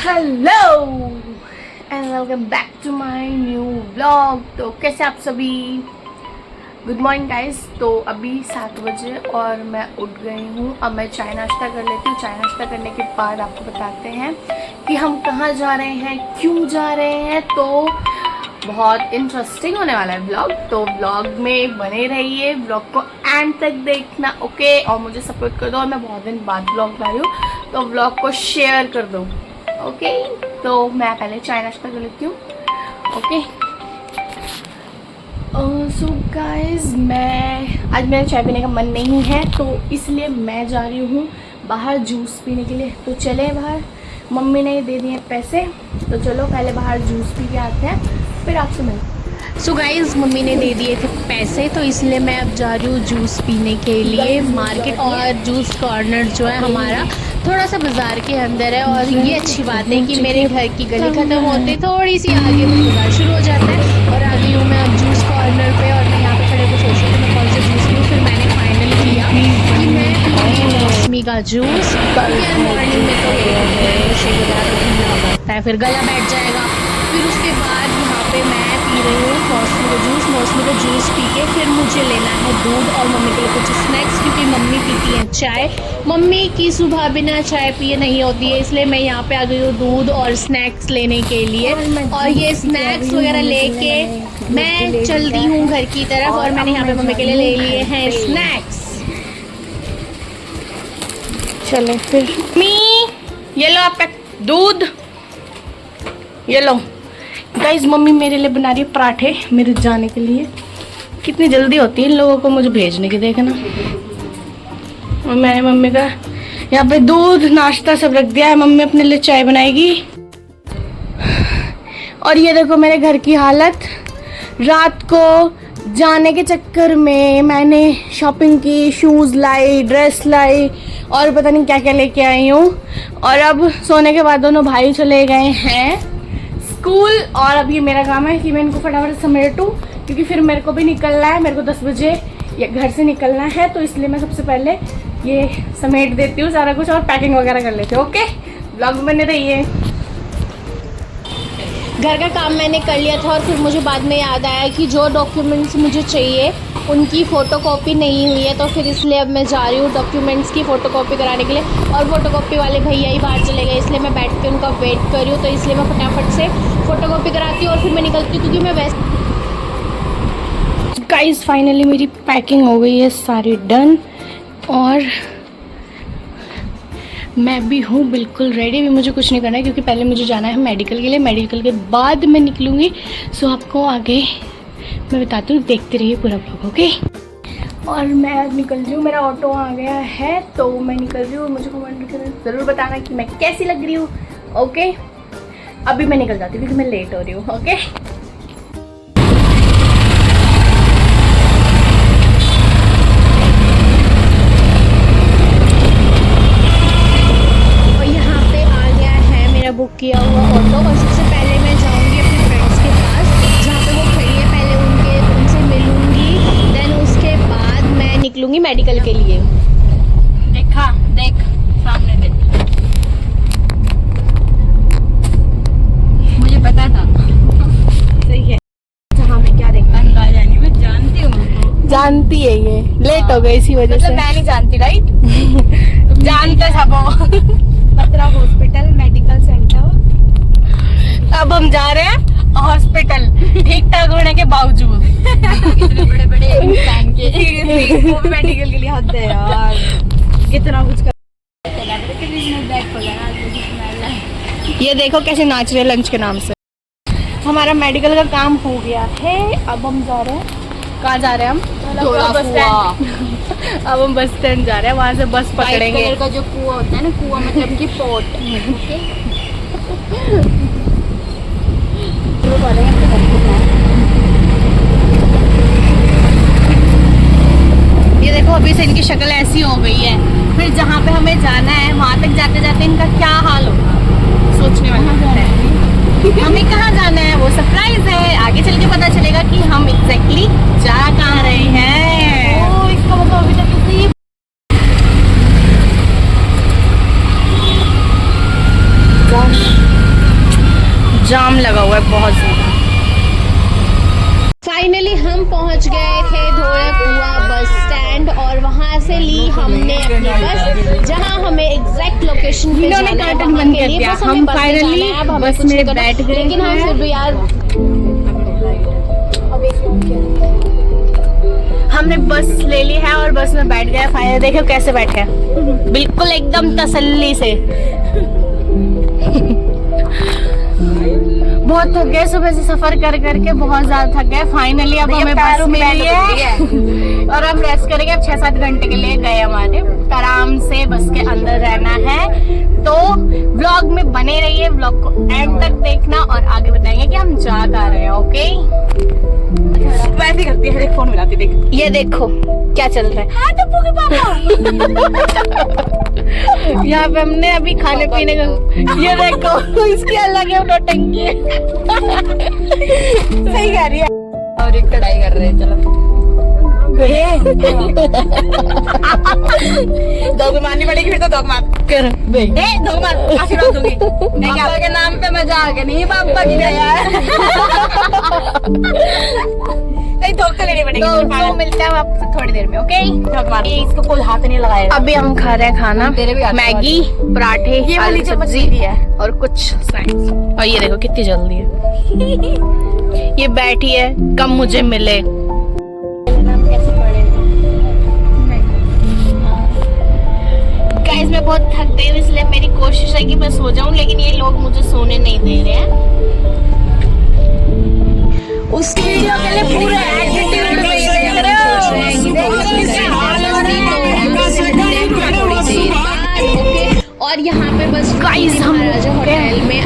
Hello and welcome back to my new vlog. तो कैसे आप सभी? Good morning guys. तो अभी 7 बजे और मैं उठ गई हूँ। अब मैं चाय नाश्ता कर लेती हूँ। चाय नाश्ता करने के बाद आपको बताते हैं कि हम कहाँ जा रहे हैं, क्यों जा रहे हैं। तो बहुत इंटरेस्टिंग होने वाला है व्लॉग, तो व्लॉग में बने रहिए, व्लॉग को एंड तक देखना, ओके। और मुझे सपोर्ट कर दो, और मैं बहुत दिन बाद व्लॉग लाई हूँ तो व्लॉग को शेयर कर दो, ओके। तो मैं पहले चाय नाश्ता कर लेती हूँ, ओके। सो गाइस, आज मेरा चाय पीने का मन नहीं है, तो इसलिए मैं जा रही हूँ बाहर जूस पीने के लिए। तो चले बाहर, मम्मी ने दे दिए पैसे, तो चलो पहले बाहर जूस पी के आते हैं, फिर आपसे मिलते। सो गाइज, मम्मी ने दे दिए थे पैसे, तो इसलिए मैं अब जा रही हूँ जूस पीने के लिए मार्केट। और जूस कॉर्नर जो है हमारा थोड़ा सा बाज़ार के अंदर है, और ये अच्छी बात है कि मेरे घर की गली ख़त्म होते थोड़ी सी आगे में बाज़ार शुरू हो जाता है। और आ गई हूँ मैं अब जूस कॉर्नर पे, और मैं यहाँ पे खड़े को सोच रही थी मैं कौन सा जूस लूँ। फिर मैंने फाइनल किया कि मैं पीऊँगी मौसमी का जूस। मॉर्निंग में तो शेक वगैरह पीना पड़ता है, फिर गला बैठ जाएगा। फिर उसके बाद यहाँ पे मैं पी रही हूँ मौसमी का जूस। मौसमी का जूस पी के फिर मुझे लेना है दूध और मम्मी के लिए कुछ स्नैक्स, क्योंकि मम्मी पीती हैं चाय। मम्मी की सुबह बिना चाय पिए नहीं होती है, इसलिए मैं यहाँ पे आ गई हूँ दूध और स्नैक्स लेने के लिए। और ये स्नैक्स वगैरह लेके मैं चल दी हूँ घर की तरफ, और मैंने यहाँ पे मम्मी के लिए ले लिए हैं स्नैक्स। चले फिर। मम्मी, ये लो आपका दूध, ये लो। गाइस, मम्मी मेरे लिए बना रही है पराठे मेरे जाने के लिए। कितनी जल्दी होती है इन लोगों को मुझे भेजने की, देखना। और मैंने मम्मी का यहाँ पे दूध नाश्ता सब रख दिया है, मम्मी अपने लिए चाय बनाएगी। और ये देखो मेरे घर की हालत। रात को जाने के चक्कर में मैंने शॉपिंग की, शूज़ लाई, ड्रेस लाई, और पता नहीं क्या क्या लेके आई हूँ। और अब सोने के बाद दोनों भाई चले गए हैं स्कूल, और अब ये मेरा काम है कि मैं इनको फटाफट समेटूं, क्योंकि फिर मेरे को भी निकलना है। मेरे को 10 बजे घर से निकलना है, तो इसलिए मैं सबसे पहले ये समेट देती हूँ सारा कुछ, और पैकिंग वगैरह कर लेती हूँ, ओके। ब्लॉग बने रहिए। घर का काम मैंने कर लिया था, और फिर मुझे बाद में याद आया कि जो डॉक्यूमेंट्स मुझे चाहिए उनकी फ़ोटोकॉपी नहीं हुई है, तो फिर इसलिए अब मैं जा रही हूँ डॉक्यूमेंट्स की फ़ोटोकॉपी कराने के लिए। और फ़ोटोकॉपी वाले भैया ही बाहर चले गए, इसलिए मैं बैठ के उनका वेट कर रही हूँ। तो इसलिए मैं फटाफट से फ़ोटोकॉपी कराती हूँ और फिर मैं निकलती हूँ, क्योंकि मैं वैसे। गाइस, फाइनली मेरी पैकिंग हो गई है सारी डन, और मैं भी हूँ बिल्कुल रेडी। भी मुझे कुछ नहीं करना है, क्योंकि पहले मुझे जाना है मेडिकल के लिए, मेडिकल के बाद मैं निकलूँगी। सो आपको आगे मैं बताती हूँ, देखते रहिए पूरा ब्लॉग, ओके। और मैं निकल रही हूँ, मेरा ऑटो आ गया है, तो मैं निकल रही हूँ। मुझे कमेंट करके ज़रूर बताना कि मैं कैसी लग रही हूँ, ओके। अभी मैं निकल जाती हूँ क्योंकि मैं लेट हो रही हूँ, ओके। बुक किया हुआ ऑटो, और सबसे पहले मैं जाऊंगी अपने फ्रेंड्स के पास जहाँ पे वो खड़ी है, पहले उनसे मिलूंगी, देन उसके बाद मैं निकलूंगी मेडिकल के लिए। देखा, देख सामने देख, मुझे पता था। सही है। जहाँ मैं क्या देखता जानी मैं जानती हूँ, जानती है। ये लेट हो गई इसी वजह से। मैं नहीं जानती, राइट? जानते सब। पत्रा हॉस्पिटल मेडिकल सेंटर। अब हम जा रहे हैं हॉस्पिटल, ठीक ठाक होने के बावजूद। इतने बड़े बड़े इंसान के मेडिकल के लिए हद है यार, कितना कुछ कर। ये देखो कैसे नाच रहे लंच के नाम से। हमारा मेडिकल का काम हो गया है, अब हम जा रहे हैं। कहाँ जा रहे हैं हम? Bus stand. अब हम बस स्टैंड जा रहे हैं, वहाँ से बस पकड़ेंगे। कलर का जो कुआं होता है ना, कुआं मतलब कि पोर्ट, ओके। ये देखो अभी से इनकी शक्ल ऐसी हो गई है, फिर जहाँ पे हमें जाना है वहाँ तक जाते जाते इनका क्या हाल होगा, सोचने वाला है। हमें कहाँ जाना है वो सरप्राइज है, आगे चल के पता चलेगा कि हम एग्जैक्टली जा कहाँ रहे हैं। ओ, इसका मतलब अभी तक किसी जा जाम लगा हुआ है बहुत ज़्यादा। फाइनली हम पहुंच गए थे धोड़े कुआ बस स्टैंड और वहां से ली हमने अपनी बस, जहां हमें एग्जैक्ट लोकेशन पे जाना है वहां के लिए। बस हम फाइनली बस में बैठ गए, लेकिन हम फिर भी यार हमने बस ले ली है और बस में बैठ गए। फाइनली देखो कैसे बैठे हैं, बिल्कुल एकदम तसल्ली से। बहुत थक गए सुबह से सफर कर करके, बहुत ज्यादा थक गए। फाइनली अब हमें बस मिली है और हम रेस्ट करेंगे। अब 6-7 घंटे के लिए गए हमारे, आराम से बस के अंदर रहना है। तो व्लॉग में बने रहिए, व्लॉग को एंड तक देखना और आगे बताएंगे कि हम जा कर रहे हैं। ओके वैसे करती है, एक फोन मिलाती देख। ये देखो क्या चल रहा है। हाँ टप्पू के पापा यहाँ पे हमने अभी खाने पीने का, ये देखो इसकी अलग है नौटंकी। सही कह रही है। और एक कढ़ाई कर रहे हैं, चलो दो मारनी पड़ेगी फिर तो दो मार कर दो मार आशीर्वाद दूंगी। पापा के नाम पे मजाक नहीं, पापा की यार नहीं धोखा लेनी पड़ेगी। तो मिलता है आपसे थोड़ी देर में। ओके इसको कोई हाथ नहीं लगाएगा। अभी हम खा रहे हैं खाना, तेरे भी मैगी, पराठे, आलू सब्जी भी है और कुछ स्नैक्स। और ये देखो कितनी जल्दी है ये बैठी है, कम मुझे मिले। गाइस मैं बहुत थक गई हूँ, इसलिए मेरी कोशिश है कि मैं सो जाऊं, लेकिन ये लोग मुझे सोने नहीं दे रहे हैं। उसकी वीडियो के लिए पूरे एटीट्यूड में देख रहे हो। और यहाँ पे बस गाइस हम होटल में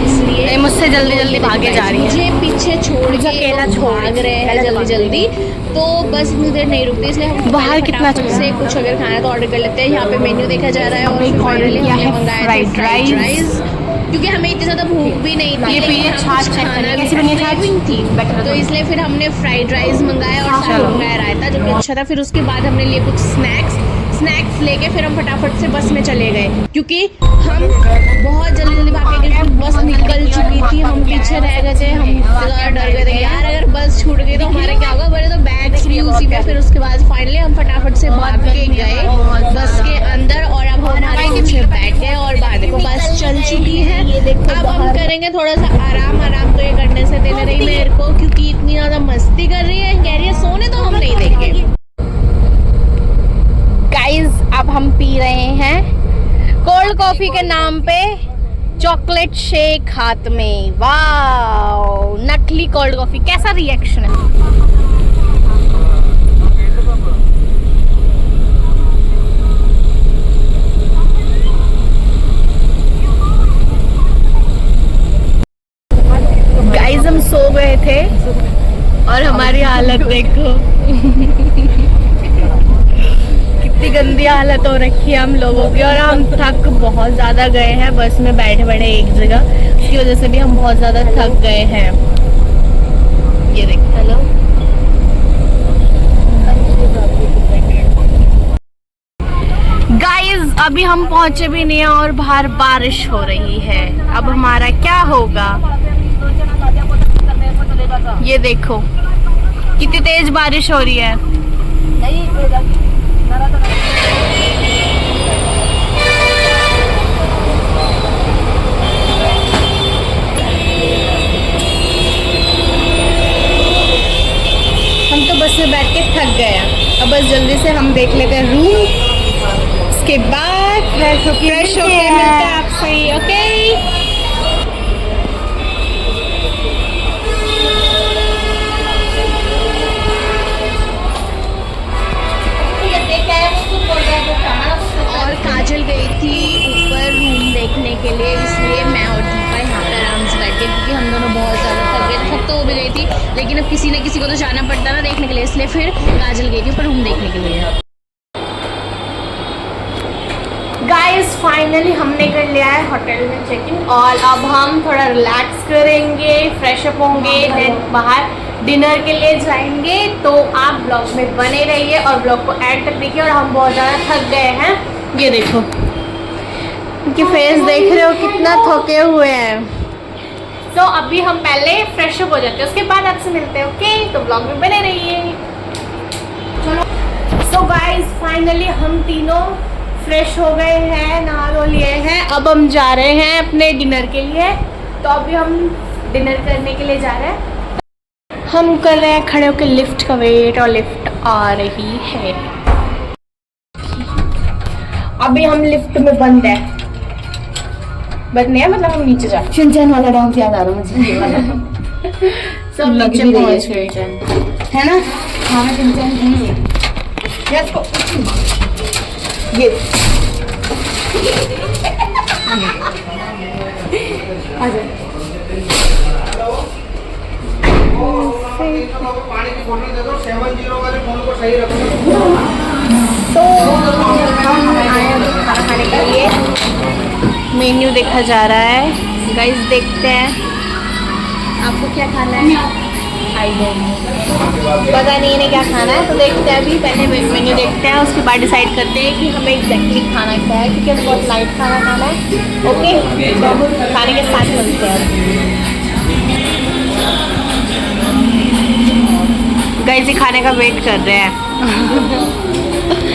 इसलिए मुझसे जल्दी जल्दी भागे जा रही है, मुझे पीछे छोड़ के अकेला भाग रहे हैं जल्दी जल्दी। तो बस इतनी देर नहीं रुकती, इसलिए हम बाहर कितना से कुछ अगर खाना तो ऑर्डर कर लेते हैं। यहाँ पे मेन्यू देखा जा रहा है और ऑर्डर किया है फ्राइड राइस, क्योंकि हमें इतनी ज्यादा भूख भी नहीं थी। ये पीए छाछ खाना कैसी बनी छाछ थी, तो इसलिए फिर हमने फ्राइड राइस मंगाया और साथ मंगाया रायता, जो कि अच्छा था। फिर उसके बाद हमने लिए कुछ स्नैक्स लेके फिर हम फटाफट से बस में चले गए, क्योंकि हम बहुत जल्दी जल्दी भागे गए। बस निकल चुकी थी, हम पीछे रह गए थे। हम डर गए थे यार अगर बस छूट गई तो हमारे क्या होगा। बड़े तो बैग्स भी उसी में। फिर उसके बाद फाइनली हम फटाफट से भाग के गए बस के अंदर और अब हमारे पीछे बैठ गए और बाद को बस चल चुकी है। अब हम करेंगे थोड़ा सा आराम तो ये करने से दे रही मेरे को, क्योंकि इतनी ज्यादा मस्ती कर रही है। कह रही है सोने तो हम नहीं देंगे। गाइस अब हम पी रहे हैं कोल्ड कॉफी के नाम पे चॉकलेट शेक हाथ में। वाओ नकली कोल्ड कॉफी, कैसा रिएक्शन है? गाइस हम सो गए थे और हमारी हालत देखो कितनी गंदी हालत हो रखी है हम लोगों की। और हम थक बहुत ज़्यादा गए हैं, बस में बैठे बैठे एक जगह, उसकी वजह से भी हम बहुत ज़्यादा थक गए हैं। ये देखो हेलो गाइस अभी हम पहुंचे भी नहीं हैं और बाहर बारिश हो रही है। अब हमारा क्या होगा? ये देखो कितनी तेज बारिश हो रही है। हम तो बस में बैठ के थक गए हैं, अब बस जल्दी से हम देख लेते हैं रूम, उसके बाद फ्रेश होके मिलते हैं आपसे। ओके और काजल गई थी ऊपर रूम देखने के लिए, इसलिए मैं और दीपा यहाँ पे आराम से बैठ गए, क्योंकि हम दोनों बहुत ज़्यादा थक गए। थक तो वो भी गई थी, लेकिन अब किसी न किसी को तो जाना पड़ता ना देखने के लिए, इसलिए फिर काजल गई थी ऊपर रूम देखने के लिए। गाइस फाइनली हमने कर लिया है होटल में चेक इन और अब हम थोड़ा रिलैक्स करेंगे, फ्रेश अप होंगे, देन बाहर डिनर के लिए जाएंगे। तो आप ब्लॉग में बने रहिए और ब्लॉग को एंड तक देखिए। और हम बहुत ज़्यादा थक गए हैं, ये देखो इनकी फेस देख रहे हो कितना थके हुए हैं। सो अभी हम पहले फ्रेश अप हो जाते हैं, उसके बाद आपसे मिलते हैं। ओके, तो ब्लॉग में बने रहिए। चलो, सो गाइस फाइनली हम तीनों फ्रेश हो गए हैं, नहा धो लिए हैं। अब हम जा रहे हैं अपने डिनर के लिए। तो अभी हम डिनर करने के लिए जा रहे हैं। हम कर रहे हैं खड़े होकर लिफ्ट का वेट, और लिफ्ट आ रही है। अभी हम लिफ्ट में बंद है, बंद नहीं है, मतलब हम नीचे जा। शिनचैन वाला डांस याद आ रहा मुझे, ये वाला। सब नीचे पहुंच गए है ना? हाँ मैं शिनचैन हूँ। यस को ये आ जा। पानी की बोतल दे दो, 70 वाले फोन को सही रखो। तो हम आए हैं खाना खाने के लिए। मेन्यू देखा जा रहा है गाइस, देखते हैं आपको क्या खाना है। पता नहीं इन्हें क्या खाना है, तो देखते हैं। अभी पहले मेन्यू देखते हैं, उसके बाद डिसाइड करते हैं कि हमें एग्जैक्टली खाना क्या है, क्योंकि हमें बहुत लाइट खाना खाना है। ओके, तो हम खाने के साथ मिलते हैं। गाइस ये खाने का वेट कर रहे हैं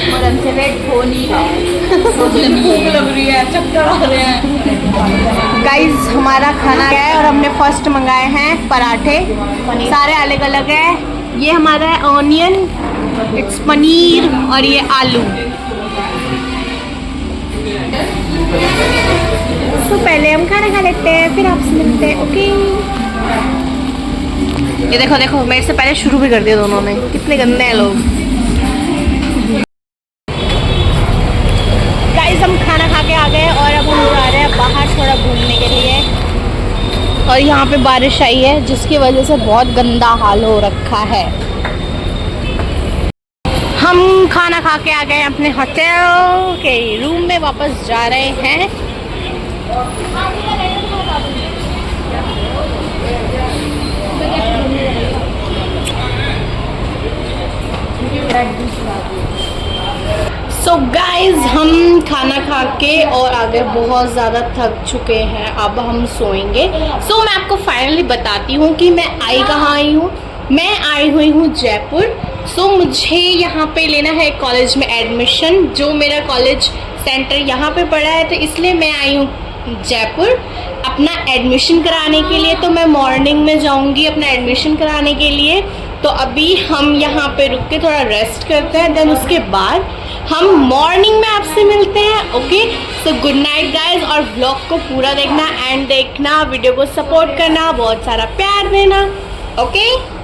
और हमसे वेट हो नहीं रहा है। भूख लग रही है, चक्कर आ रहे हैं। गाइस हमारा खाना है और हमने फर्स्ट मंगाए हैं पराठे, सारे अलग अलग है। ये हमारा है ऑनियन, इट्स पनीर, और ये आलू। तो पहले हम खाना खा लेते हैं, फिर आपसे मिलते हैं। ओके, ये देखो देखो, मेरे से पहले शुरू भी कर दिया दोनों ने, कितने गंदे हैं लोग। गाइस हम खाना खा के आ गए और अब हम जा रहे हैं बाहर थोड़ा घूमने के लिए। और यहाँ पे बारिश आई है, जिसकी वजह से बहुत गंदा हाल हो रखा है। हम खाना खा के आ गए अपने होटल के रूम में, वापस जा रहे हैं। सो गाइज हम खाना खा के और आगे बहुत ज़्यादा थक चुके हैं, अब हम सोएंगे। सो मैं आपको फाइनली बताती हूँ कि मैं आई कहाँ आई हूँ। मैं आई हुई हूँ जयपुर। सो मुझे यहाँ पे लेना है कॉलेज में एडमिशन, जो मेरा कॉलेज सेंटर यहाँ पे पड़ा है, तो इसलिए मैं आई हूँ जयपुर अपना एडमिशन कराने के लिए। तो मैं मॉर्निंग में जाऊँगी अपना एडमिशन कराने के लिए। तो अभी हम यहाँ पे रुक के थोड़ा रेस्ट करते हैं, देन उसके बाद हम मॉर्निंग में आपसे मिलते हैं। Okay, so good night guys, और व्लॉग को पूरा देखना, एंड देखना, वीडियो को सपोर्ट करना, बहुत सारा प्यार देना। ओके।